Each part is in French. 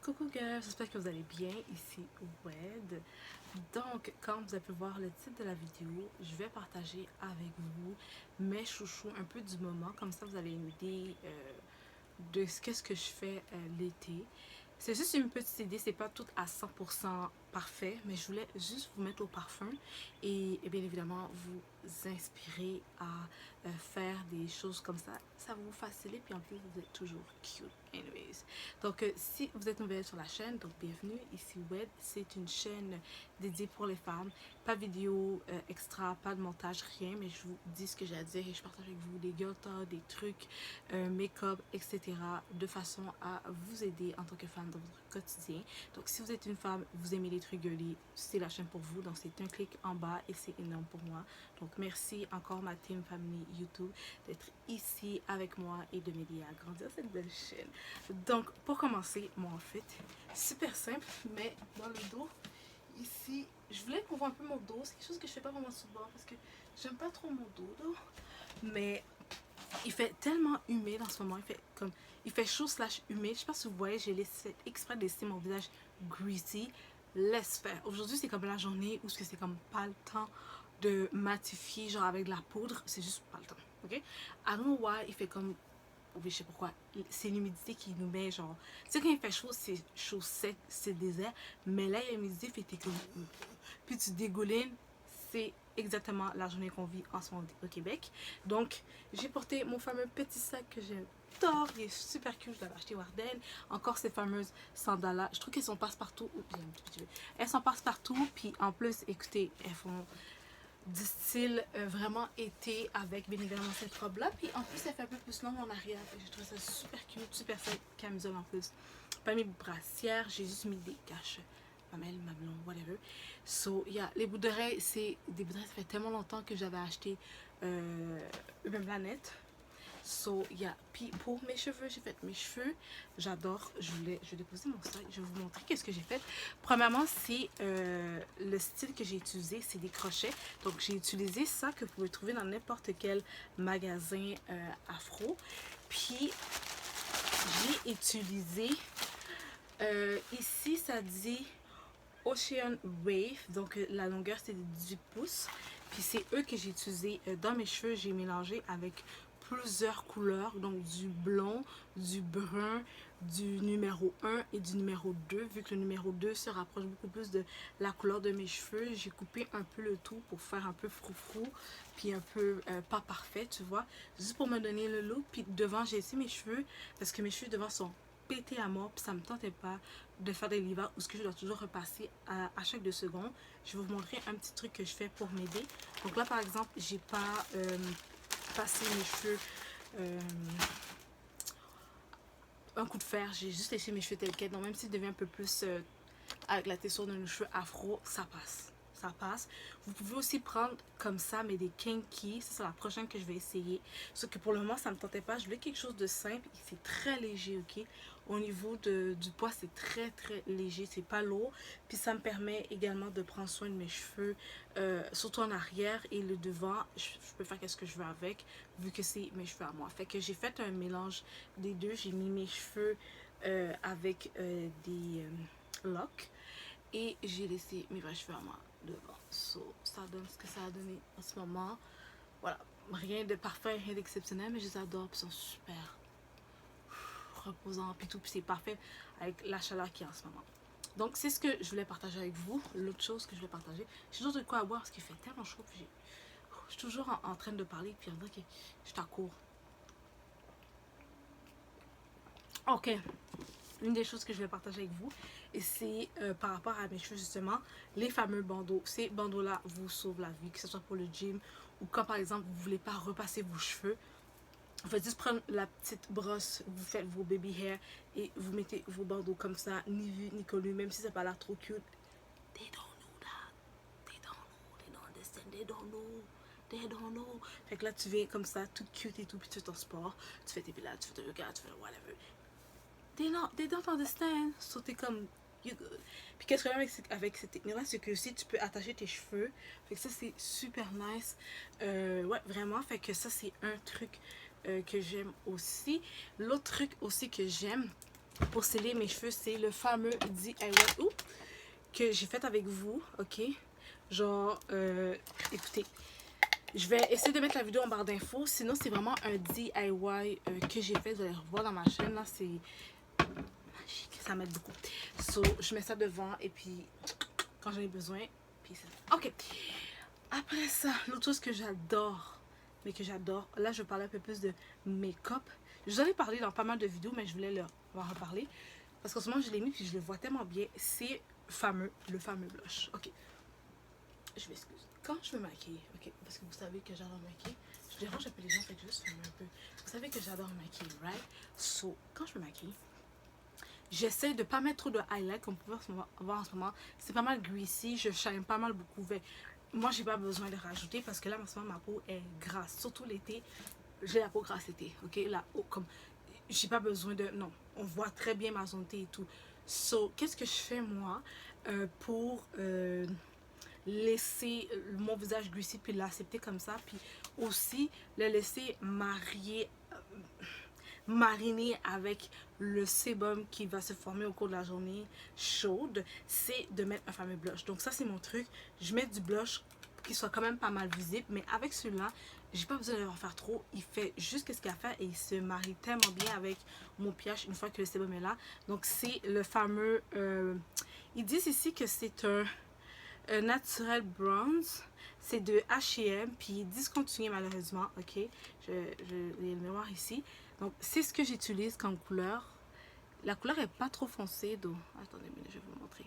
Coucou girls, j'espère que vous allez bien, ici Wed. Donc, comme vous avez pu voir le titre de la vidéo, je vais partager avec vous mes chouchous un peu du moment, comme ça vous avez une idée de qu'est-ce que je fais l'été. C'est juste une petite idée, c'est pas tout à 100% parfait, mais je voulais juste vous mettre au parfum et bien évidemment vous inspirer à faire des choses comme ça. Ça va vous faciliter, puis en plus vous êtes toujours cute. Anyways. Donc si vous êtes nouvelle sur la chaîne, donc bienvenue, ici Wed. C'est une chaîne dédiée pour les femmes. Pas de vidéo extra, pas de montage, rien, mais je vous dis ce que j'ai à dire et je partage avec vous des girl talk, des trucs, make-up, etc. de façon à vous aider en tant que femme dans votre quotidien. Donc si vous êtes une femme, vous aimez les trucs girly, c'est la chaîne pour vous. Donc c'est un clic en bas et c'est énorme pour moi. Donc merci encore ma team famille YouTube d'être ici avec moi et de m'aider à grandir cette belle chaîne. Donc pour commencer, mon outfit, super simple, mais dans le dos, ici, je voulais qu'on voit un peu mon dos. C'est quelque chose que je fais pas vraiment souvent parce que j'aime pas trop mon dos, mais il fait tellement humide en ce moment, il fait chaud slash humide. Je sais pas si vous voyez, j'ai laissé exprès de laisser mon visage greasy. Laisse faire. Aujourd'hui c'est comme la journée où c'est comme pas le temps de matifier genre avec de la poudre, c'est juste pas le temps, ok? I don't know why il fait comme, oui, je sais pourquoi, c'est l'humidité qui nous met genre, tu sais quand il fait chaud c'est chaud sec, c'est désert, mais là l'humidité fait comme, puis tu dégoulines. C'est exactement la journée qu'on vit en ce moment au Québec. Donc j'ai porté mon fameux petit sac que j'adore, il est super cute, je l'avais acheté au Ardennes. Encore ces fameuses sandales là, je trouve qu'elles sont passe-partout. Elles sont passe-partout, puis en plus écoutez, elles font du style vraiment été avec bien évidemment cette robe là, puis en plus elle fait un peu plus longue en arrière, j'ai trouvé ça super cute, super fait camisole en plus, pas mes brassières, j'ai juste mis des caches mamelles, mamelons, whatever. So yeah, les bouts d'oreilles, c'est des bouts d'oreilles, ça fait tellement longtemps que j'avais acheté Urban Planet. So yeah, puis pour mes cheveux, j'ai fait mes cheveux, j'adore, je vais déposer mon sac, je vais vous montrer qu'est-ce que j'ai fait. Premièrement, c'est le style que j'ai utilisé, c'est des crochets. Donc j'ai utilisé ça que vous pouvez trouver dans n'importe quel magasin afro. Puis j'ai utilisé, ici ça dit Ocean Wave, donc la longueur c'est 18 pouces. Puis c'est eux que j'ai utilisé dans mes cheveux, j'ai mélangé avec plusieurs couleurs, donc du blond, du brun, du numéro 1 et du numéro 2. Vu que le numéro 2 se rapproche beaucoup plus de la couleur de mes cheveux, j'ai coupé un peu le tout pour faire un peu froufrou, puis un peu pas parfait, tu vois, juste pour me donner le look. Puis devant, j'ai essayé mes cheveux, parce que mes cheveux devant sont pétés à mort, puis ça me tentait pas de faire des livres où ce que je dois toujours repasser à chaque 2 secondes. Je vais vous montrer un petit truc que je fais pour m'aider. Donc là par exemple, j'ai pas passer mes cheveux un coup de fer, j'ai juste laissé mes cheveux tels quels. Donc même s'il devient un peu plus avec la texture de nos cheveux afro, ça passe, ça passe. Vous pouvez aussi prendre comme ça, mais des kinky, ça c'est la prochaine que je vais essayer. Sauf que pour le moment ça me tentait pas, je voulais quelque chose de simple et c'est très léger, ok? Au niveau du poids, c'est très léger, c'est pas lourd. Puis ça me permet également de prendre soin de mes cheveux, surtout en arrière et le devant. Je peux faire ce que je veux avec, vu que c'est mes cheveux à moi. Fait que j'ai fait un mélange des deux. J'ai mis mes cheveux avec des locks et j'ai laissé mes vrais cheveux à moi devant. So, ça donne ce que ça a donné en ce moment. Voilà, rien de parfait, rien d'exceptionnel, mais je les adore, puis ils sont super reposant puis tout, puis c'est parfait avec la chaleur qu'il y a en ce moment. Donc c'est ce que je voulais partager avec vous. L'autre chose que je voulais partager, j'ai toujours de quoi à boire parce qu'il fait tellement chaud, puis je suis toujours en train de parler, puis on dirait que je t'accours. Ok, une des choses que je vais partager avec vous, et c'est par rapport à mes cheveux justement, les fameux bandeaux. Ces bandeaux là vous sauvent la vie, que ce soit pour le gym ou quand par exemple vous voulez pas repasser vos cheveux. Vous faites juste prendre la petite brosse, vous faites vos baby hair et vous mettez vos bandeaux comme ça, ni vu ni connu, même si ça n'a pas l'air trop cute. They don't know that. They don't know. They don't understand. They don't know. They don't know. Fait que là, tu viens comme ça, tout cute et tout, puis tu fais ton sport, tu fais tes pilates, tu fais ton yoga, tu fais whatever. They don't understand. So t'es comme, you good. Puis qu'est-ce que avec cette technique-là, c'est que aussi tu peux attacher tes cheveux. Fait que ça, c'est super nice. Ouais, vraiment. Fait que ça, c'est un truc que j'aime aussi. L'autre truc aussi que j'aime, pour sceller mes cheveux, c'est le fameux DIY que j'ai fait avec vous, ok? Genre, écoutez, je vais essayer de mettre la vidéo en barre d'infos. Sinon, c'est vraiment un DIY que j'ai fait. Vous allez revoir dans ma chaîne. Là, c'est magique. Ça m'aide beaucoup. So, je mets ça devant et puis quand j'en ai besoin, puis c'est ça. Ok. Après ça, l'autre chose que j'adore, là, je vais parler un peu plus de make-up. Je vous en ai parlé dans pas mal de vidéos, mais je voulais en reparler. Parce qu'en ce moment, je l'ai mis puis je le vois tellement bien. C'est le fameux blush. Ok. Je m'excuse. Quand je me maquille, ok, parce que vous savez que j'adore maquiller, je dérange un peu les gens, fait que juste fermer un peu. Vous savez que j'adore maquiller, right? So, quand je me maquille, j'essaie de pas mettre trop de highlight, comme vous pouvez voir en ce moment. C'est pas mal greasy, je shine pas mal beaucoup. Moi, j'ai pas besoin de rajouter parce que là, en ce moment, ma peau est grasse. Surtout l'été, j'ai la peau grasse l'été, ok? Là, comme, j'ai pas besoin de... Non, on voit très bien ma zone T et tout. So, qu'est-ce que je fais, moi, pour... laisser mon visage greasy puis l'accepter comme ça, puis aussi le laisser mariner avec le sébum qui va se former au cours de la journée chaude, c'est de mettre un fameux blush. Donc ça, c'est mon truc. Je mets du blush qui soit quand même pas mal visible, mais avec celui-là, j'ai pas besoin d'en faire trop. Il fait juste ce qu'il a à faire et il se marie tellement bien avec mon pH une fois que le sébum est là. Donc c'est le fameux... ils disent ici que c'est un Natural Bronze, c'est de H&M, puis discontinué malheureusement, ok, je vais le voir ici. Donc c'est ce que j'utilise comme couleur. La couleur est pas trop foncée, donc attendez, je vais vous montrer.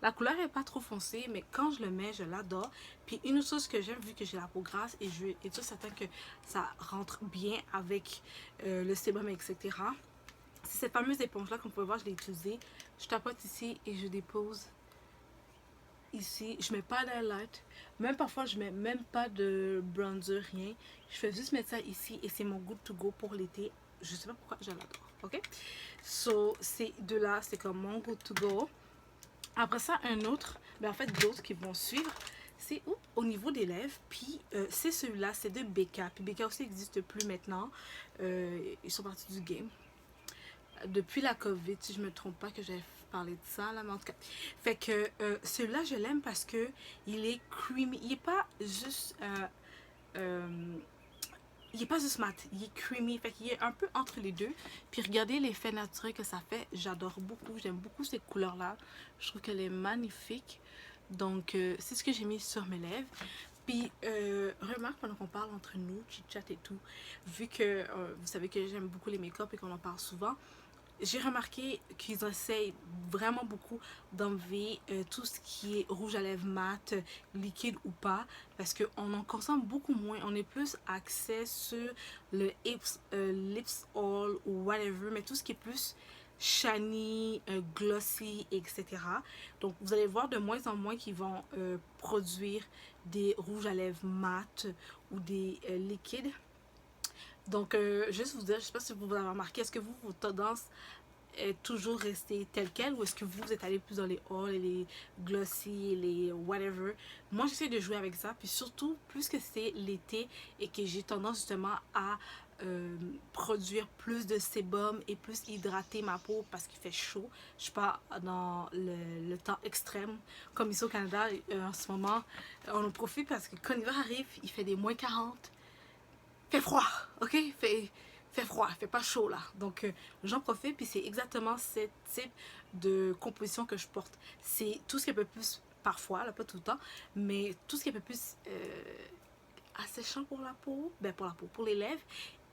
La couleur est pas trop foncée, mais quand je le mets, je l'adore. Puis une autre chose que j'aime, vu que j'ai la peau grasse et je suis certaine que ça rentre bien avec le sébum, etc. C'est cette fameuse éponge là, comme vous pouvez voir, je l'ai utilisée. Je tapote ici et je dépose ici. Je mets pas d'highlight, même parfois je mets même pas de bronzer, rien. Je fais juste mettre ça ici et c'est mon good to go pour l'été. Je sais pas pourquoi, je l'adore, ok? So ces deux là, c'est comme mon good to go. Après ça, un autre, en fait d'autres qui vont suivre, c'est au niveau des lèvres. Puis c'est celui-là, c'est de BK. Puis BK aussi n'existe plus maintenant, ils sont partis du game depuis la COVID, si je me trompe pas que j'ai parlé de ça là, mais en tout cas. Fait que celui-là, je l'aime parce que il est creamy. Il est pas juste il est pas juste mat, il est creamy. Fait qu'il est un peu entre les deux. Puis regardez l'effet naturel que ça fait. J'adore beaucoup, j'aime beaucoup cette couleur là. Je trouve qu'elle est magnifique. Donc c'est ce que j'ai mis sur mes lèvres. Puis, remarque pendant qu'on parle entre nous, chit-chat et tout, vu que vous savez que j'aime beaucoup les make-up et qu'on en parle souvent, j'ai remarqué qu'ils essayent vraiment beaucoup d'enlever tout ce qui est rouge à lèvres mat, liquide ou pas, parce qu'on en consomme beaucoup moins. On est plus axé sur le lips oil ou whatever, mais tout ce qui est plus shiny, glossy, etc. Donc vous allez voir de moins en moins qu'ils vont produire des rouges à lèvres mat ou des liquides. Donc, juste vous dire, je ne sais pas si vous avez remarqué, est-ce que vous, vos tendances est toujours restée telle quelle ou est-ce que vous êtes allé plus dans les oils et les glossy et les whatever? Moi, j'essaie de jouer avec ça, puis surtout, plus que c'est l'été et que j'ai tendance justement à produire plus de sébum et plus hydrater ma peau parce qu'il fait chaud. Je suis pas dans le temps extrême comme ici au Canada en ce moment. On en profite parce que quand l'hiver arrive, il fait des moins 40. Fait froid, ok? Fait froid, fait pas chaud là. Donc j'en profite, puis c'est exactement ce type de composition que je porte. C'est tout ce qui est un peu plus, parfois, là, pas tout le temps, mais tout ce qui est un peu plus asséchant pour la peau, pour les lèvres.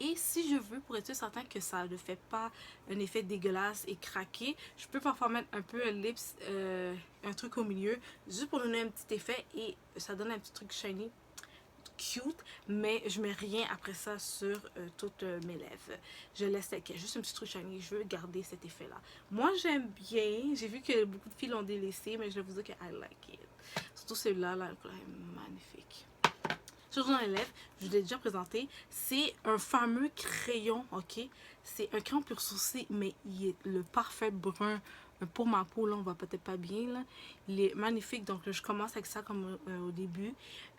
Et si je veux, pour être certain que ça ne fait pas un effet dégueulasse et craqué, je peux parfois mettre un peu un lips, un truc au milieu, juste pour donner un petit effet et ça donne un petit truc shiny. Cute, mais je mets rien après ça sur toutes mes lèvres. Je laisse juste un petit truc shiny. Je veux garder cet effet là. Moi j'aime bien, j'ai vu que beaucoup de filles l'ont délaissé, mais je vais vous dire que I like it. Surtout celui-là, la couleur est magnifique. Surtout dans les lèvres, je vous l'ai déjà présenté, c'est un fameux crayon, ok? C'est un crayon pour sourcil, mais il est le parfait brun pour ma peau, là, on voit peut-être pas bien, là. Il est magnifique, donc là, je commence avec ça comme au début.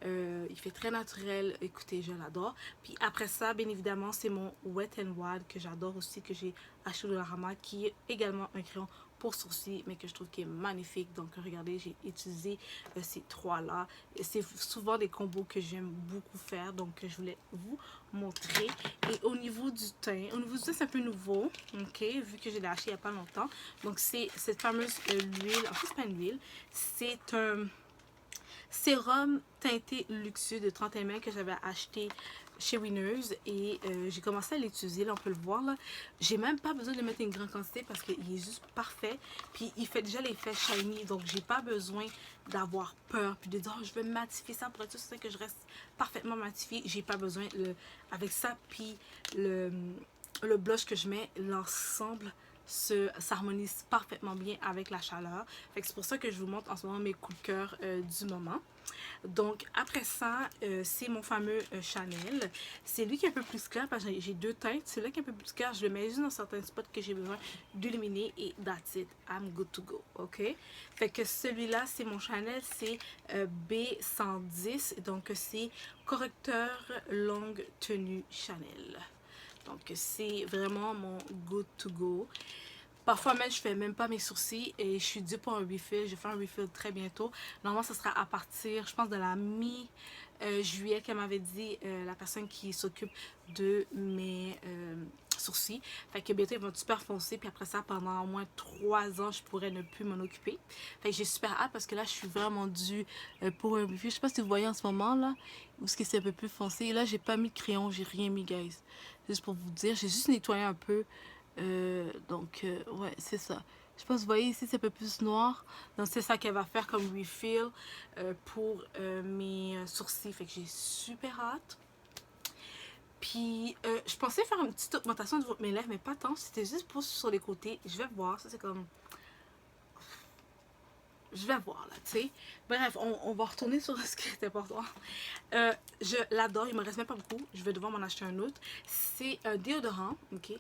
Il fait très naturel, écoutez, je l'adore. Puis après ça, bien évidemment, c'est mon Wet n Wild que j'adore aussi, que j'ai acheté de la Rama, qui est également un crayon pour sourcils, mais que je trouve qui est magnifique. Donc regardez, j'ai utilisé ces trois-là. C'est souvent des combos que j'aime beaucoup faire, donc je voulais vous montrer. Et au niveau du teint, c'est un peu nouveau, ok, vu que je l'ai acheté il n'y a pas longtemps. Donc c'est cette fameuse huile, en fait c'est pas une huile, c'est un sérum teinté luxueux de 30 ml que j'avais acheté chez Winners et j'ai commencé à l'utiliser, là on peut le voir là. J'ai même pas besoin de mettre une grande quantité parce qu'il est juste parfait, puis il fait déjà l'effet shiny, donc j'ai pas besoin d'avoir peur puis de dire oh, je vais matifier ça pour être sûr que je reste parfaitement matifié. J'ai pas besoin, avec ça puis le blush que je mets, l'ensemble s'harmonise parfaitement bien avec la chaleur. C'est pour ça que je vous montre en ce moment mes coups de cœur du moment. Donc après ça, c'est mon fameux Chanel. C'est lui qui est un peu plus clair parce que j'ai deux teintes. C'est là qui est un peu plus clair. Je le mets juste dans certains spots que j'ai besoin d'illuminer et that's it. I'm good to go. Ok? Fait que celui-là, c'est mon Chanel. C'est B110. Donc c'est correcteur longue tenue Chanel. Donc c'est vraiment mon good to go. Parfois même, je fais même pas mes sourcils et je suis due pour un refill. Je vais faire un refill très bientôt. Normalement, ça sera à partir, je pense, de la mi-juillet qu'elle m'avait dit la personne qui s'occupe de mes sourcils. Fait que bientôt, ils vont être super foncés. Puis après ça, pendant au moins 3 ans, je pourrais ne plus m'en occuper. Fait que j'ai super hâte parce que là, je suis vraiment due pour un refill. Je sais pas si vous voyez en ce moment, là, où ce que c'est un peu plus foncé. Et là, j'ai pas mis de crayon, j'ai rien mis, guys. Juste pour vous dire, j'ai juste nettoyé un peu. Ouais, c'est ça. Je pense, vous voyez ici, c'est un peu plus noir. Donc, c'est ça qu'elle va faire comme refill pour mes sourcils. Fait que j'ai super hâte. Puis, je pensais faire une petite augmentation de mes lèvres, mais pas tant. C'était juste pour sur les côtés. Je vais voir. Ça, c'est comme... Je vais voir, là, tu sais. Bref, on va retourner sur ce qui est important. Je l'adore. Il me reste même pas beaucoup. Je vais devoir m'en acheter un autre. C'est un déodorant, ok?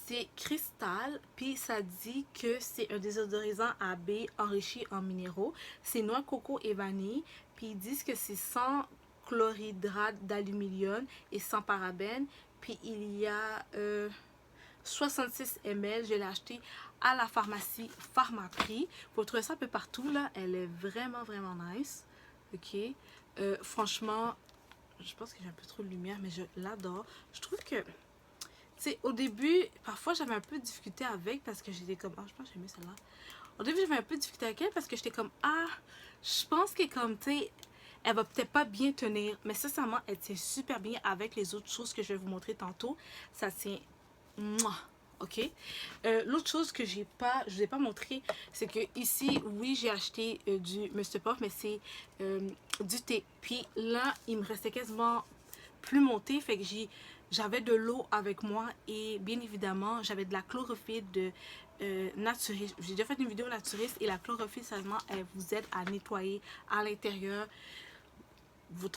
C'est cristal, puis ça dit que c'est un désodorisant à baies enrichi en minéraux. C'est noix, coco et vanille. Puis ils disent que c'est sans chlorhydrate d'aluminium et sans parabènes. Puis il y a 66 ml. Je l'ai acheté à la pharmacie Pharmaprix. Vous trouvez ça un peu partout là. Elle est vraiment vraiment nice. Ok. Franchement, je pense que j'ai un peu trop de lumière, mais je l'adore. Je trouve que sais, au début, parfois j'avais un peu de difficulté avec parce que j'étais comme, ah, je pense que j'ai mis celle-là. Au début, j'avais un peu de difficulté avec elle parce que j'étais comme, ah, je pense qu'elle comme, tu sais, elle va peut-être pas bien tenir. Mais sincèrement, elle tient super bien avec les autres choses que je vais vous montrer tantôt. Ça tient, mouah, ok. L'autre chose que je vous ai pas montré, c'est que ici, oui, j'ai acheté du Mr. Puff, mais c'est du thé. Puis là, il me restait quasiment plus monté, fait que j'avais de l'eau avec moi et bien évidemment j'avais de la chlorophylle de naturiste. J'ai déjà fait une vidéo naturiste et la chlorophylle seulement elle vous aide à nettoyer à l'intérieur. Vos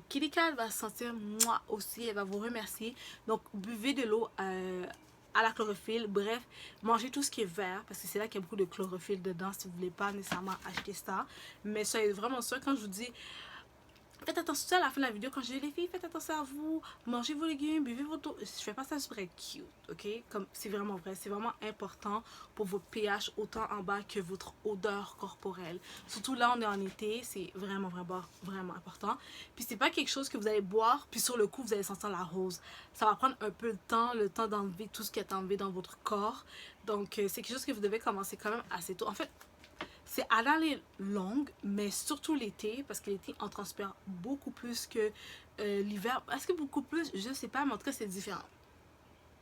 kitty cat va se sentir moi aussi, elle va vous remercier. Donc buvez de l'eau à la chlorophylle. Bref, mangez tout ce qui est vert parce que c'est là qu'il y a beaucoup de chlorophylle dedans si vous voulez pas nécessairement acheter ça. Mais soyez vraiment sûr quand je vous dis faites attention à la fin de la vidéo quand je dis les filles, faites attention à vous, mangez vos légumes, buvez votre eau. Je fais pas ça super cute, ok? Comme c'est vraiment vrai, c'est vraiment important pour votre pH autant en bas que votre odeur corporelle. Surtout là, on est en été, c'est vraiment, vraiment, vraiment important. Puis c'est pas quelque chose que vous allez boire, puis sur le coup, vous allez sentir la rose. Ça va prendre un peu le temps d'enlever tout ce qui est enlevé dans votre corps. Donc c'est quelque chose que vous devez commencer quand même assez tôt. En fait, c'est à l'année longue, mais surtout l'été, parce que l'été, on transpire beaucoup plus que l'hiver. Est-ce que beaucoup plus? Je sais pas, mais en tout cas, c'est différent.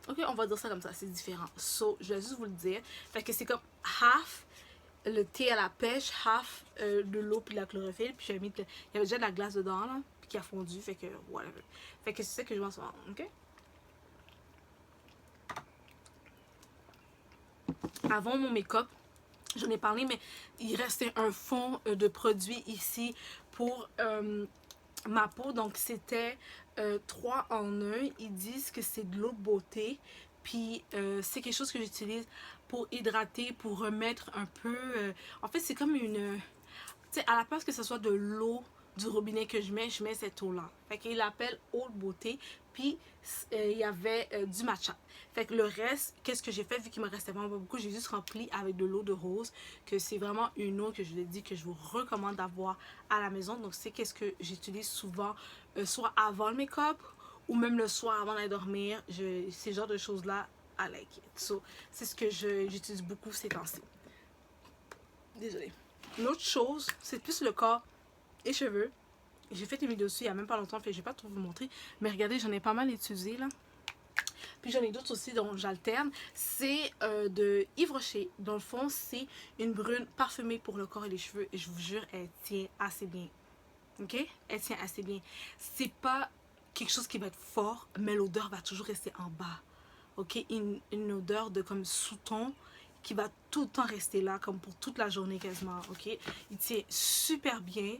Ok, on va dire ça comme ça, c'est différent. So, je vais juste vous le dire. Fait que c'est comme half le thé à la pêche, half de l'eau puis de la chlorophylle. Puis j'ai mis, il y avait déjà de la glace dedans, là, puis qui a fondu. Fait que, whatever. Fait que c'est ça que je vais en ce moment, ok? Avant mon make-up, j'en ai parlé, mais il restait un fond de produits ici pour ma peau. Donc, c'était 3 en 1. Ils disent que c'est de l'eau de beauté. Puis c'est quelque chose que j'utilise pour hydrater, pour remettre un peu... en fait, c'est comme une... Tu sais, à la place que ce soit de l'eau du robinet que je mets cette eau-là. Fait qu'il l'appelle eau de beauté. Puis il y avait du matcha. Fait que le reste, qu'est-ce que j'ai fait vu qu'il me restait vraiment pas beaucoup, j'ai juste rempli avec de l'eau de rose, que c'est vraiment une eau que je l'ai dit que je vous recommande d'avoir à la maison. Donc c'est qu'est-ce que j'utilise souvent, soit avant le make-up ou même le soir avant d'aller dormir. Ces genres de choses-là, I like it. So, c'est ce que j'utilise beaucoup ces temps-ci. Désolée. Une autre chose, c'est plus le corps et cheveux. J'ai fait une vidéo dessus il y a même pas longtemps, fait je vais pas trop vous montrer. Mais regardez, j'en ai pas mal utilisé là. Puis j'en ai d'autres aussi dont j'alterne. C'est de Yves Rocher. Dans le fond, c'est une brune parfumée pour le corps et les cheveux. Et je vous jure, elle tient assez bien. Ok? Elle tient assez bien. C'est pas quelque chose qui va être fort, mais l'odeur va toujours rester en bas. Ok? Une odeur de comme sous-ton qui va tout le temps rester là, comme pour toute la journée quasiment. Ok? Il tient super bien.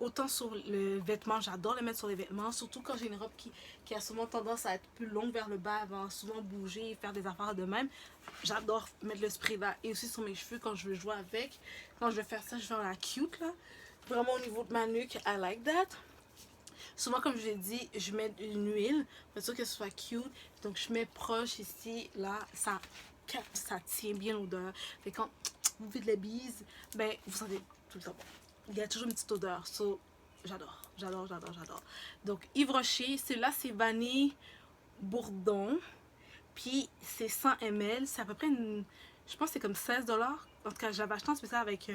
Autant sur le vêtement, j'adore le mettre sur les vêtements, surtout quand j'ai une robe qui a souvent tendance à être plus longue vers le bas, elle va souvent bouger et faire des affaires de même. J'adore mettre le spray là, et aussi sur mes cheveux quand je veux jouer avec. Quand je vais faire ça, je vais faire la cute là, vraiment au niveau de ma nuque, I like that. Souvent, comme je l'ai dit, je mets une huile pour sûr que ce soit cute, donc je mets proche ici, là, ça tient bien l'odeur. Et quand vous faites de la bise, ben vous sentez tout le temps bon. Il y a toujours une petite odeur. So, j'adore. Donc, Yves Rocher, celui-là, c'est vanille bourdon. Puis, c'est 100 ml. C'est à peu près je pense que c'est comme 16$. En tout cas, j'avais acheté un spécial avec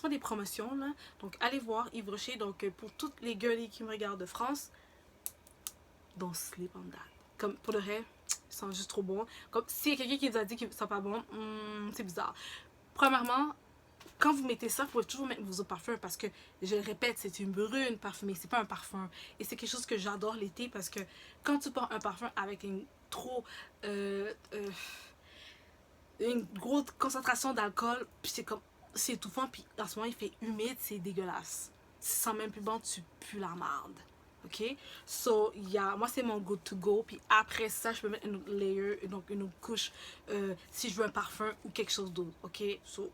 des promotions. Là. Donc, allez voir Yves Rocher. Donc, pour toutes les girlies qui me regardent de France, don't sleep on that. Comme, pour le reste, ils sont juste trop bons. Comme, s'il y a quelqu'un qui vous a dit qu'ils ne sont pas bons, c'est bizarre. Premièrement, quand vous mettez ça, vous pouvez toujours mettre vos autres parfums parce que, je le répète, c'est une brune parfumée, c'est pas un parfum. Et c'est quelque chose que j'adore l'été parce que quand tu portes un parfum avec une grosse concentration d'alcool, puis c'est étouffant, puis en ce moment il fait humide, c'est dégueulasse. Tu sens même plus bon, tu pues la marde. Ok? So, moi c'est mon go to go, puis après ça, je peux mettre une autre layer, donc une autre couche, si je veux un parfum ou quelque chose d'autre. Ok? So,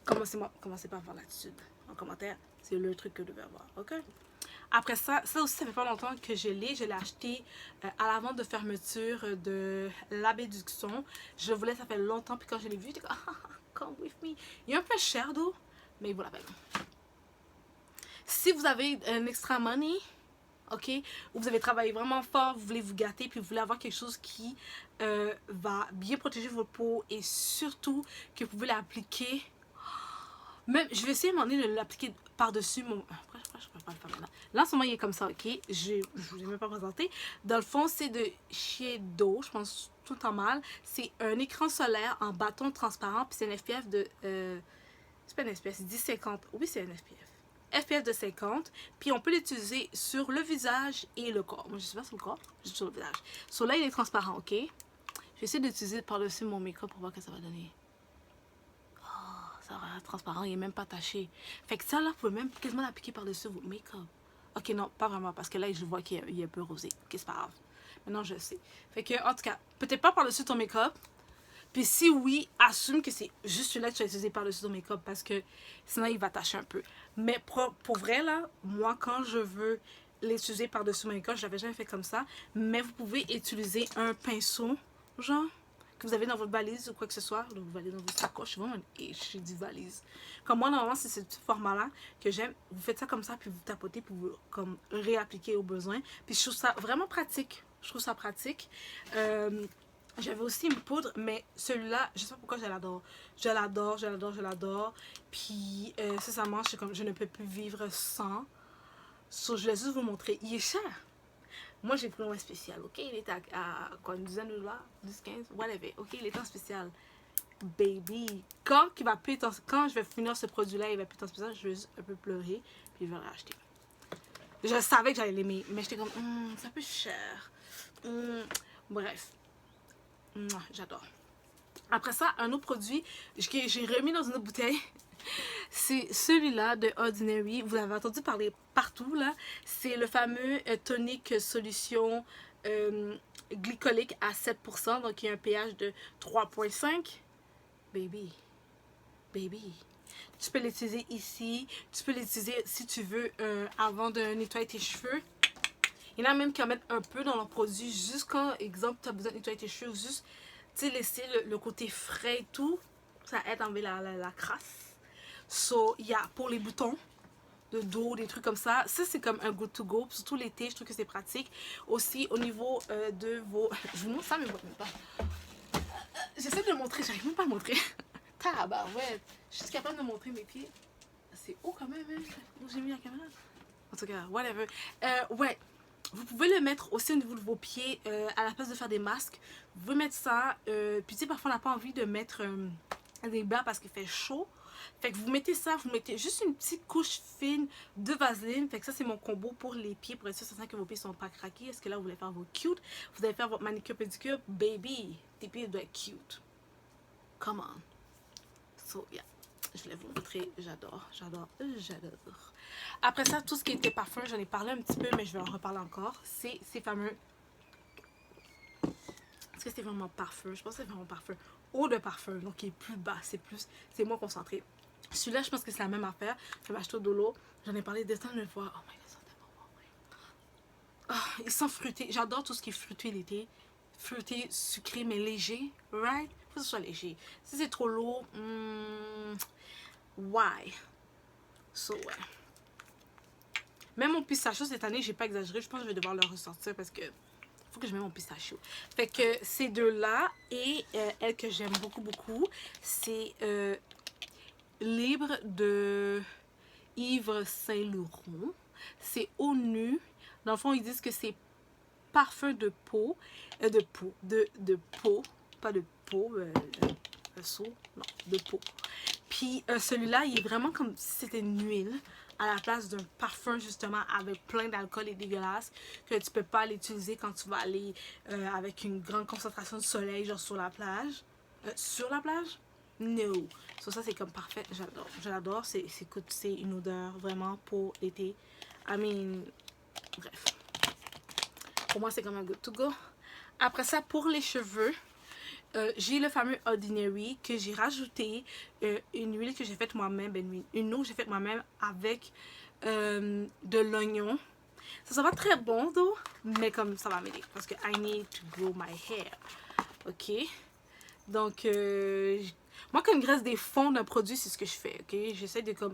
commencez pas à avoir l'attitude en commentaire. C'est le truc que vous devez avoir, ok? Après ça aussi, ça fait pas longtemps que je l'ai acheté à la vente de fermeture de l'Abbé Duxon. Je le voulais, ça fait longtemps, puis quand je l'ai vu, j'étais comme, come with me. Il est un peu cher, d'eau, mais il vaut la peine. Si vous avez un extra money, ok, ou vous avez travaillé vraiment fort, vous voulez vous gâter, puis vous voulez avoir quelque chose qui va bien protéger votre peau et surtout que vous pouvez l'appliquer. Même, je vais essayer de l'appliquer par-dessus mon... Après, je peux pas le faire maintenant. Là, en ce moment, il est comme ça, ok? Je vous ai même pas présenté. Dans le fond, c'est de Shiseido, je pense tout en mal. C'est un écran solaire en bâton transparent, puis c'est un SPF de... c'est pas un SPF, c'est 10-50. Oui, c'est un SPF. SPF de 50. Puis on peut l'utiliser sur le visage et le corps. Moi, je sais pas sur le corps, juste sur le visage. So là, il est transparent, ok? Je vais essayer d'utiliser par-dessus mon make-up pour voir ce que ça va donner. Ça va être transparent, il n'est même pas taché. Fait que ça là, vous pouvez même quasiment l'appliquer par-dessus votre make-up. Ok, non, pas vraiment, parce que là, je vois qu'il est un peu rosé. Ok, c'est pas grave. Maintenant, je sais. Fait que, en tout cas, peut-être pas par-dessus ton make-up. Puis si oui, assume que c'est juste celui-là que tu vas utiliser par-dessus ton make-up, parce que sinon, il va tacher un peu. Mais pour vrai, là, moi, quand je veux l'utiliser par-dessus mon make-up, je l'avais jamais fait comme ça. Mais vous pouvez utiliser un pinceau, genre... que vous avez dans votre valise ou quoi que ce soit, donc vous allez dans votre sacoche, vraiment je dis valise. Comme moi, normalement, c'est ce petit format-là que j'aime. Vous faites ça comme ça, puis vous tapotez, puis vous comme réappliquez au besoin. Puis je trouve ça vraiment pratique. Je trouve ça pratique. J'avais aussi une poudre, mais celui-là, je sais pas pourquoi je l'adore. Je l'adore. Puis, sincèrement, je ne peux plus vivre sans. So, je vais juste vous montrer. Il est cher. Moi, j'ai pris un spécial, ok? Il était à quoi, une dizaine de $, 10, 15, whatever. Ok, il est en spécial. Baby, quand je vais finir ce produit-là, il va plus être en spécial, je vais juste un peu pleurer, puis je vais le racheter. Je savais que j'allais l'aimer, mais j'étais comme, c'est un peu cher. Bref, j'adore. Après ça, un autre produit que j'ai remis dans une autre bouteille, c'est celui-là de Ordinary. Vous avez entendu parler partout, là. C'est le fameux tonic solution glycolique à 7%, donc il y a un pH de 3,5. Baby, baby. Tu peux l'utiliser ici. Tu peux l'utiliser si tu veux avant de nettoyer tes cheveux. Il y en a même qui en mettent un peu dans leur produit, juste quand, exemple, tu as besoin de nettoyer tes cheveux, juste laisser le côté frais et tout. Ça aide à enlever la crasse. So, il y a pour les boutons de dos, des trucs comme ça. Ça, c'est comme un good to go. Surtout l'été, je trouve que c'est pratique. Aussi, au niveau de vos... Je vous montre ça, mais je ne vois même pas. J'essaie de le montrer, j'arrive même pas à le montrer. Tabarouette. Je suis capable de montrer mes pieds. C'est haut quand même, hein? Où j'ai mis la caméra? En tout cas, whatever. Ouais. Vous pouvez le mettre aussi au niveau de vos pieds à la place de faire des masques. Vous pouvez mettre ça. Puis tu sais, parfois on n'a pas envie de mettre des bas parce qu'il fait chaud. Fait que vous mettez ça, vous mettez juste une petite couche fine de vaseline. Fait que ça, c'est mon combo pour les pieds, pour être sûr que vos pieds ne sont pas craqués. Est-ce que là, vous voulez faire vos cute? Vous allez faire votre manicure pédicure. Baby, tes pieds doivent être cute. Come on. So, yeah. Je voulais vous montrer. J'adore, j'adore, j'adore. Après ça, tout ce qui était parfum, j'en ai parlé un petit peu, mais je vais en reparler encore. C'est ces fameux... Est-ce que c'est vraiment parfum? Je pense que c'est vraiment parfum. Eau de parfum, donc qui est plus bas, c'est moins concentré. Celui-là, je pense que c'est la même affaire. Je vais acheter au Dolo. J'en ai parlé des temps de fois. Oh my god, ça tellement bon. Oh, ils sont fruités. J'adore tout ce qui est fruité l'été. Fruité, sucré, mais léger. Right? Faut que ce soit léger. Si c'est trop lourd, why? So, ouais. Même mon pistachio cette année, j'ai pas exagéré. Je pense que je vais devoir le ressortir parce que faut que je mette mon pistachio. Fait que ces deux-là et elle que j'aime beaucoup, beaucoup, c'est Libre de Yves Saint Laurent. C'est eau nue. Dans le fond, ils disent que c'est parfum de peau. De peau. Pas de peau. Non, de peau. Puis celui-là, il est vraiment comme si c'était une huile à la place d'un parfum justement avec plein d'alcool et dégueulasse que tu peux pas l'utiliser quand tu vas aller avec une grande concentration de soleil genre sur la plage. Sur la plage? No. So, ça c'est comme parfait, j'adore. Je l'adore, c'est une odeur vraiment pour l'été. I mean, bref. Pour moi c'est comme un good to go. Après ça, pour les cheveux, j'ai le fameux Ordinary que j'ai rajouté une huile que j'ai faite moi-même, une eau que j'ai faite moi-même avec de l'oignon. Ça sent pas très bon d'eau, mais comme ça va m'aider parce que I need to grow my hair. Ok, donc moi quand il me reste des fonds d'un produit, c'est ce que je fais. Ok, j'essaie de comme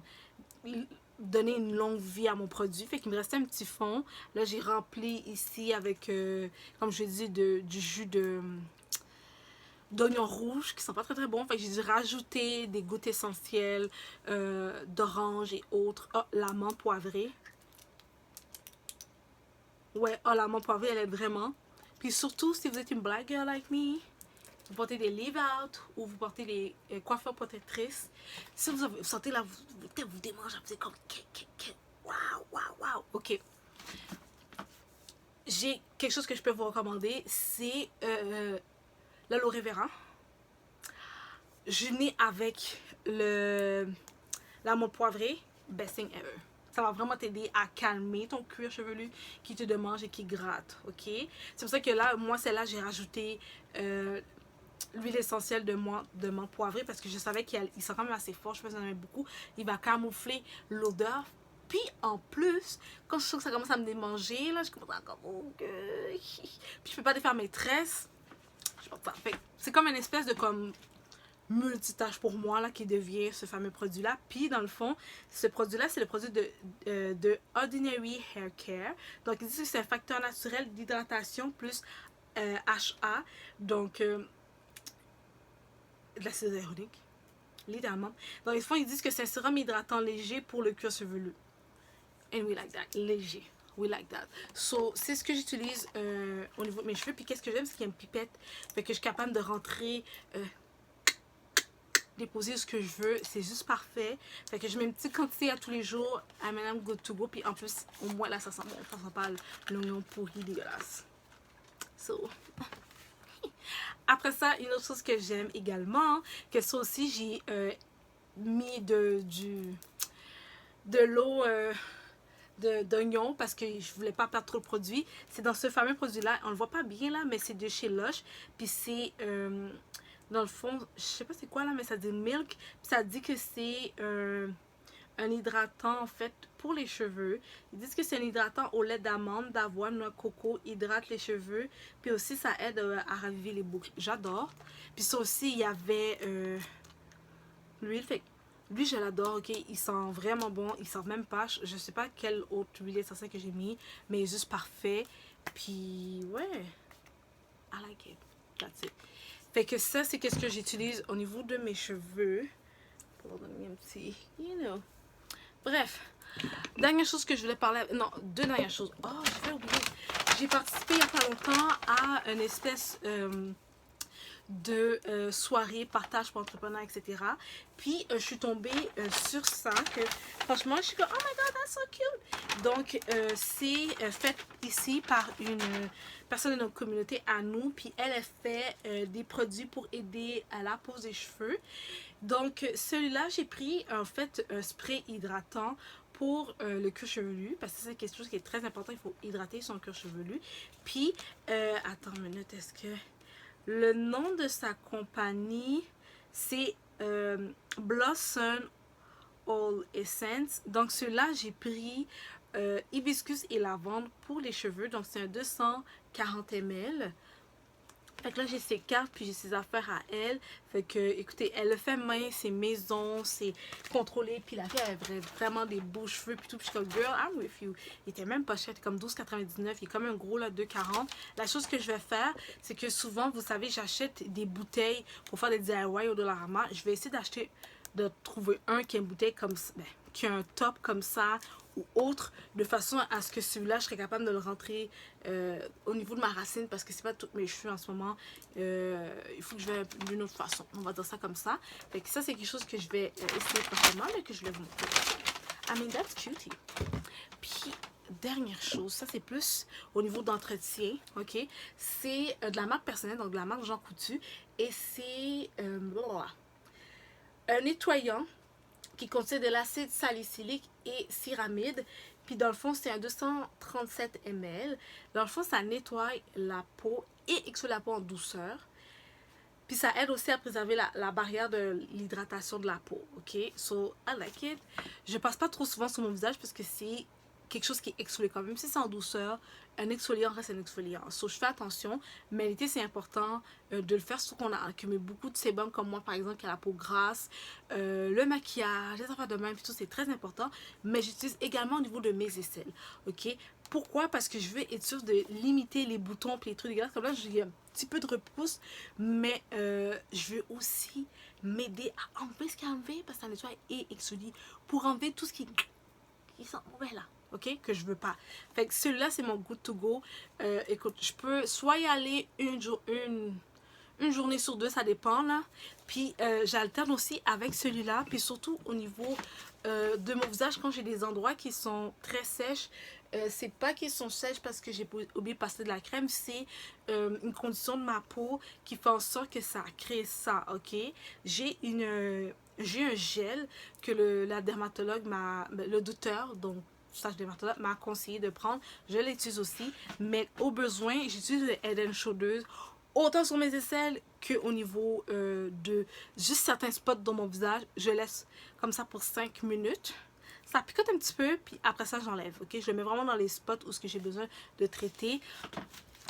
donner une longue vie à mon produit. Fait qu'il me restait un petit fond. Là j'ai rempli ici avec comme je dis du jus d'oignons rouges qui sont pas très très bons. Fait que j'ai dû rajouter des gouttes essentielles d'orange et autres. Oh, la menthe poivrée. Ouais, oh, la menthe poivrée, elle aide vraiment. Puis surtout, si vous êtes une black girl like me, vous portez des leave out ou vous portez des coiffeurs protectrices. Si vous sentez là, vous démange, vous êtes comme waouh, waouh, waouh. Ok. J'ai quelque chose que je peux vous recommander, c'est l'aloe vera. Je n'ai avec la menthe poivrée, best thing ever. Ça va vraiment t'aider à calmer ton cuir chevelu qui te démange et qui gratte, ok? C'est pour ça que là, moi, celle-là, j'ai rajouté l'huile essentielle de menthe poivrée parce que je savais qu'il sent quand même assez fort. Je pense que j'en avais beaucoup. Il va camoufler l'odeur. Puis en plus, quand je sens que ça commence à me démanger, là, je commence à comme puis je peux pas défaire mes tresses. Je pense pas. C'est comme une espèce de comme multitâche pour moi là qui devient ce fameux produit là. Puis dans le fond, ce produit là c'est le produit de Ordinary Hair Care. Donc ils disent que c'est un facteur naturel d'hydratation plus HA, donc de l'acide hyaluronique littéralement. Donc ils disent que c'est un sérum hydratant léger pour le cuir chevelu. And we like that, léger. We like that. So, c'est ce que j'utilise au niveau de mes cheveux. Puis qu'est-ce que j'aime, c'est qu'il y a une pipette. Fait que je suis capable de rentrer déposer ce que je veux, c'est juste parfait. Fait que je mets une petite quantité à tous les jours, à madame good to go, puis en plus au moins là ça sent bon, ça sent pas l'oignon pourri dégueulasse. So. Après ça, une autre chose que j'aime également, que ça aussi j'ai mis de l'eau d'oignon parce que je voulais pas perdre trop de produit. C'est dans ce fameux produit-là. On le voit pas bien là, mais c'est de chez Lush. Puis c'est, dans le fond, je sais pas c'est quoi là, mais ça dit milk. Puis ça dit que c'est un hydratant en fait pour les cheveux. Ils disent que c'est un hydratant au lait d'amande, d'avoine, noix de coco, hydrate les cheveux. Puis aussi ça aide à raviver les boucles. J'adore. Puis ça aussi, il y avait l'huile. Fait lui, je l'adore, ok? Il sent vraiment bon. Il sent même pas. Je sais pas quelle autre huile essentielle que j'ai mis, mais il est juste parfait. Puis, ouais. I like it. That's it. Fait que ça, c'est qu'est-ce que j'utilise au niveau de mes cheveux. Pour leur donner un petit, you know. Bref. Dernière chose que je voulais parler. Non, deux dernières choses. Oh, j'ai oublié. J'ai participé il y a pas longtemps à une espèce de soirée, partage pour entrepreneurs, etc. Puis, je suis tombée sur ça, que franchement, je suis comme, oh my god, that's so cute! Donc, c'est fait ici par une personne de notre communauté à nous, puis elle fait des produits pour aider à la pose des cheveux. Donc, celui-là, j'ai pris en fait un spray hydratant pour le cuir chevelu, parce que c'est quelque chose qui est très important, il faut hydrater son cuir chevelu. Puis, attends une minute, est-ce que... Le nom de sa compagnie, c'est Blossom All Essence. Donc, celui-là, j'ai pris hibiscus et lavande pour les cheveux. Donc, c'est un 240 ml. Fait que là, j'ai ses cartes, puis j'ai ses affaires à elle. Fait que, écoutez, elle le fait main, c'est maison, c'est contrôlé. Puis la fille, elle avait vraiment des beaux cheveux, puis tout. Puis je suis comme, girl, I'm with you. Il était même pas cher, il était comme 12,99. Il est quand même gros, là, 2,40. La chose que je vais faire, c'est que souvent, vous savez, j'achète des bouteilles pour faire des DIY au Dollarama. Je vais essayer de trouver un qui a une bouteille comme ça, ben, qui a un top comme ça ou autre, de façon à ce que celui-là, je serais capable de le rentrer au niveau de ma racine, parce que c'est pas tous mes cheveux en ce moment. Il faut que je vais d'une autre façon. On va dire ça comme ça. Fait que ça, c'est quelque chose que je vais essayer prochainement, mais que je vais vous montrer. I mean, that's cutie. Puis, dernière chose, ça c'est plus au niveau d'entretien, ok? C'est de la marque personnelle, donc de la marque Jean Coutu. Et c'est un nettoyant qui contient de l'acide salicylique et céramide. Puis dans le fond, c'est un 237 ml. Dans le fond, ça nettoie la peau et exfolie la peau en douceur. Puis ça aide aussi à préserver la barrière de l'hydratation de la peau. Ok? So, I like it. Je passe pas trop souvent sur mon visage parce que c'est quelque chose qui est exfoliant. Même si c'est en douceur, un exfoliant reste un exfoliant. So, je fais attention, mais l'été, c'est important de le faire, surtout qu'on a accumulé beaucoup de sébum, comme moi, par exemple, qui a la peau grasse, le maquillage, les affaires de même, tout, c'est très important. Mais j'utilise également au niveau de mes aisselles, ok? Pourquoi? Parce que je veux être sûre de limiter les boutons et les trucs dégueulasses. Comme là, j'ai un petit peu de repousse, mais je veux aussi m'aider à enlever ce qu'il y a à enlever, parce que ça nettoie et exfolie, pour enlever tout ce qui sent mauvais là. Ok, que je veux pas. Fait que celui-là, c'est mon good to go. Écoute, je peux soit y aller une journée sur deux, ça dépend là. Puis j'alterne aussi avec celui-là. Puis surtout au niveau de mon visage, quand j'ai des endroits qui sont très sèches, c'est pas qu'ils sont sèches parce que j'ai oublié de passer de la crème, c'est une condition de ma peau qui fait en sorte que ça crée ça, ok? J'ai un gel que la dermatologue le docteur, donc sage dermatologue, m'a conseillé de prendre. Je l'utilise aussi, mais au besoin, j'utilise le Head & Shoulders autant sur mes aisselles qu'au niveau de juste certains spots dans mon visage. Je laisse comme ça pour 5 minutes. Ça picote un petit peu, puis après ça, j'enlève. Ok, je le mets vraiment dans les spots où j'ai besoin de traiter.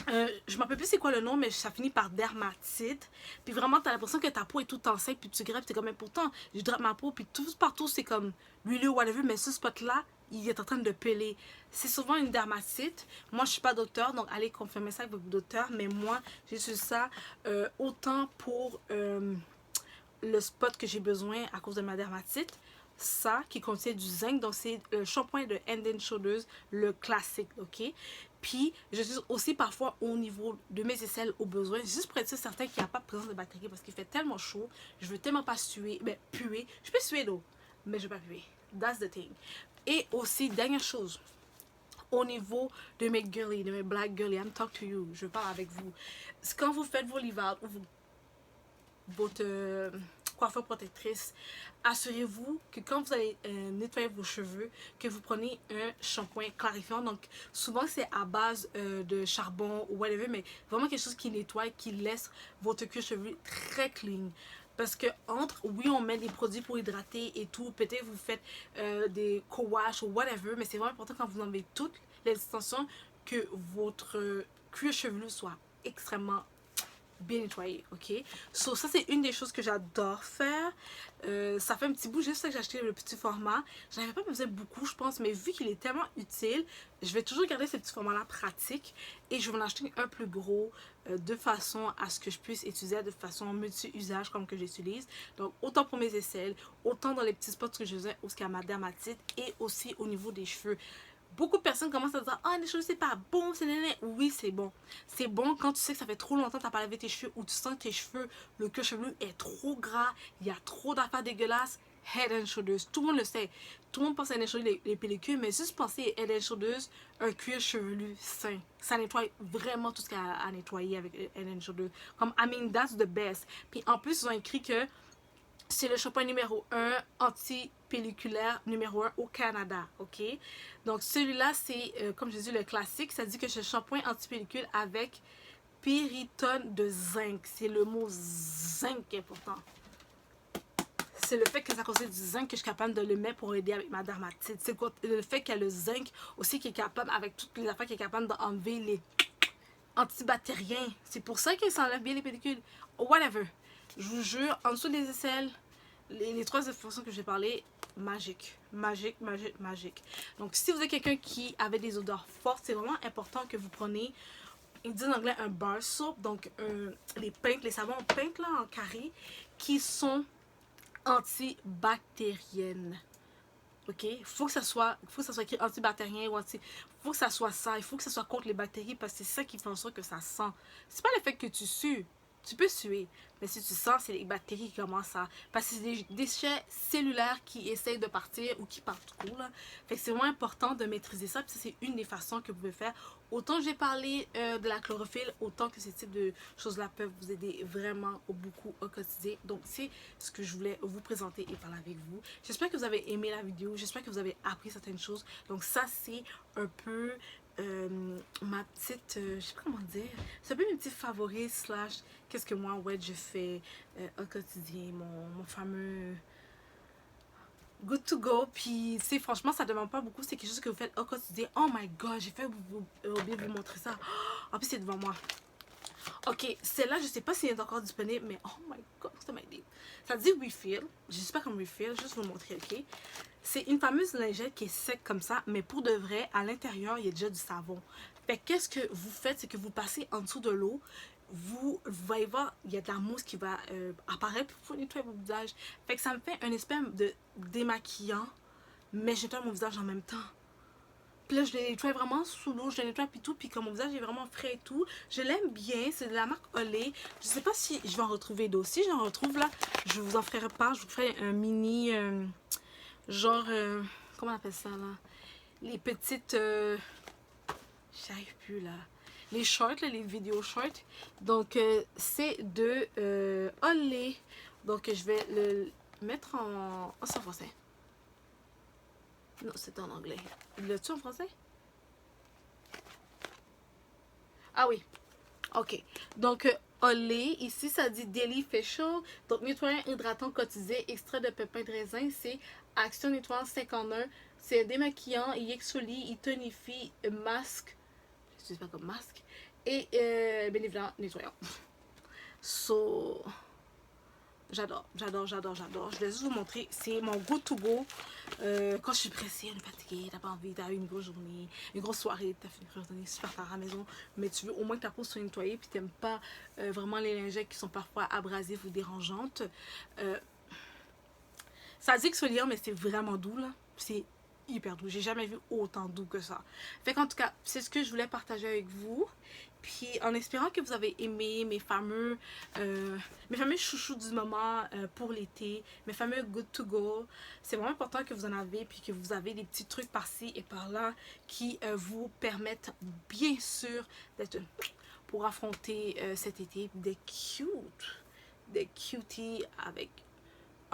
Je ne me rappelle plus c'est quoi le nom, mais ça finit par dermatite. Puis vraiment, tu as l'impression que ta peau est toute en sec, puis tu greffes, c'est comme, mais pourtant, j'hydrate ma peau, puis tout partout, c'est comme l'huile ou whatever, mais ce spot-là, il est en train de peler. C'est souvent une dermatite. Moi, je suis pas docteur, donc allez confirmer ça avec votre docteur, mais moi, j'utilise ça autant pour le spot que j'ai besoin à cause de ma dermatite. Ça qui contient du zinc, donc c'est le shampoing de Head & Shoulders, le classique, ok? Puis j'utilise aussi parfois au niveau de mes aisselles au besoin, juste pour être certain qu'il n'y a pas de présence de bactéries parce qu'il fait tellement chaud, je veux tellement pas suer, ben puer, je peux suer d'eau, mais je veux pas puer, that's the thing. Et aussi, dernière chose, au niveau de mes girly, de mes black girly, I'm talk to you, je parle avec vous. Quand vous faites vos livards ou votre coiffure protectrice, assurez-vous que quand vous allez nettoyer vos cheveux, que vous prenez un shampoing clarifiant. Donc souvent c'est à base de charbon ou whatever, mais vraiment quelque chose qui nettoie, qui laisse votre cuir chevelu très clean. Parce que oui, on met des produits pour hydrater et tout, peut-être vous faites des co-wash ou whatever, mais c'est vraiment important quand vous enlevez toutes les extensions que votre cuir chevelu soit extrêmement bien nettoyé, ok? So, ça, c'est une des choses que j'adore faire. Ça fait un petit bout, juste ça que j'ai acheté le petit format. J'en avais pas besoin beaucoup, je pense, mais vu qu'il est tellement utile, je vais toujours garder ce petit format-là pratique et je vais en acheter un plus gros de façon à ce que je puisse utiliser de façon multi-usage comme que j'utilise. Donc, autant pour mes aisselles, autant dans les petits spots que je faisais où il y a ma dermatite et aussi au niveau des cheveux. Beaucoup de personnes commencent à dire ah, les cheveux c'est pas bon, c'est néné. Oui, c'est bon. C'est bon quand tu sais que ça fait trop longtemps que tu n'as pas lavé tes cheveux ou tu sens que tes cheveux, le cuir chevelu est trop gras, il y a trop d'affaires dégueulasses. Head and Shoulders, tout le monde le sait. Tout le monde pense à Head and Shoulders, les pellicules, mais juste pensez Head and Shoulders, un cuir chevelu sain. Ça nettoie vraiment tout ce qu'il y a à nettoyer avec Head and Shoulders. Comme, I mean, that's the best. Puis en plus, ils ont écrit que c'est le shampoing numéro 1 anti-pelliculaire numéro 1 au Canada, ok? Donc celui-là, c'est, comme je dis, le classique. Ça dit que c'est shampoing anti-pellicule avec péritone de zinc. C'est le mot zinc qui est important. C'est le fait que ça contient du zinc que je suis capable de le mettre pour aider avec ma dermatite. C'est le fait qu'il y a le zinc aussi qui est capable, avec toutes les affaires, qui est capable d'enlever les antibactériens. C'est pour ça qu'il s'enlève bien les pellicules. Whatever. Je vous jure, en dessous des aisselles, les trois informations que j'ai parlé, magique, magique, magique, magique. Donc, si vous êtes quelqu'un qui avait des odeurs fortes, c'est vraiment important que vous preniez, ils disent en anglais un bar soap, donc les pintes, les savons peintes là en carré, qui sont antibactériennes. Ok, il faut que ça soit écrit antibactérien ou faut que ça soit ça, il faut que ça soit contre les bactéries parce que c'est ça qui fait en sorte que ça sent. C'est pas le fait que tu sues. Tu peux suer, mais si tu sens, c'est les bactéries qui commencent à... Parce que c'est des déchets cellulaires qui essayent de partir ou qui partent trop, là. Fait que c'est vraiment important de maîtriser ça. Puis ça, c'est une des façons que vous pouvez faire. Autant j'ai parlé de la chlorophylle, autant que ce type de choses-là peuvent vous aider vraiment beaucoup au quotidien. Donc, c'est ce que je voulais vous présenter et parler avec vous. J'espère que vous avez aimé la vidéo. J'espère que vous avez appris certaines choses. Donc, ça, c'est un peu... ma petite, je sais pas comment dire, c'est un peu mes petits favoris slash qu'est-ce que moi ouais je fais au quotidien, mon fameux good to go. Puis tu sais, franchement ça demande pas beaucoup, c'est quelque chose que vous faites au quotidien. Oh my god, j'ai fait oublier de vous montrer ça. En plus c'est devant moi. Ok, celle-là je sais pas si elle est encore disponible, mais oh my god, ça m'a aidé. Ça dit refill, je sais pas comme refill, juste vous montrer, ok. C'est une fameuse lingette qui est sec comme ça, mais pour de vrai, à l'intérieur, il y a déjà du savon. Fait qu'est-ce que vous faites, c'est que vous passez en dessous de l'eau, vous allez voir, il y a de la mousse qui va apparaître pour nettoyer votre visage. Fait que ça me fait un espèce de démaquillant, mais je nettoie mon visage en même temps. Puis là, je le nettoie vraiment sous l'eau, je le nettoie puis tout, puis comme mon visage est vraiment frais et tout, je l'aime bien, c'est de la marque Olay. Je sais pas si je vais en retrouver d'autres. Si j'en retrouve là, je vous en ferai part, je vous ferai un mini... genre, comment on appelle ça là? Les petites, j'arrive plus là. Les shorts, là, les vidéos shorts. Donc, c'est de Olay. Donc, je vais le mettre en... Oh, c'est en français. Non, c'est en anglais. L'as-tu en français? Ah oui. Ok. Donc, Olay, ici, ça dit Daily Facial. Donc, nettoyant hydratant quotidien, extrait de pépins de raisin, c'est Action nettoyant 51. C'est démaquillant, il exfolie, il tonifie, masque. Je sais pas comme masque. Et bien évidemment, nettoyant. So, j'adore, j'adore, j'adore, j'adore. Je vais juste vous montrer. C'est mon go to go. Quand je suis pressée, on est fatiguée, t'as pas envie, t'as eu une grosse journée, une grosse soirée, t'as fait une grosse journée super tard à la maison, mais tu veux au moins que ta peau soit nettoyée, puis t'aimes pas vraiment les lingettes qui sont parfois abrasives ou dérangeantes. Ça dit exfoliant, mais c'est vraiment doux là. C'est hyper doux. J'ai jamais vu autant doux que ça. Fait qu'en tout cas, c'est ce que je voulais partager avec vous. Puis en espérant que vous avez aimé mes fameux chouchous du moment pour l'été, mes fameux good to go. C'est vraiment important que vous en avez, puis que vous avez des petits trucs par-ci et par-là qui vous permettent bien sûr d'être pour affronter cet été des cuties avec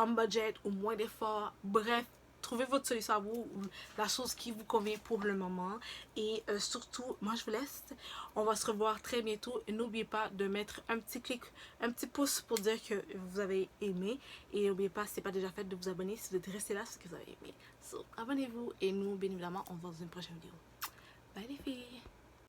en budget ou moins d'efforts. Bref, trouvez votre solution à vous, la chose qui vous convient pour le moment. Et surtout, moi je vous laisse. On va se revoir très bientôt. Et n'oubliez pas de mettre un petit clic, un petit pouce pour dire que vous avez aimé. Et n'oubliez pas, si ce n'est pas déjà fait, de vous abonner si vous êtes resté là, c'est que vous avez aimé. So, abonnez-vous. Et nous, bien évidemment, on se voit dans une prochaine vidéo. Bye les filles!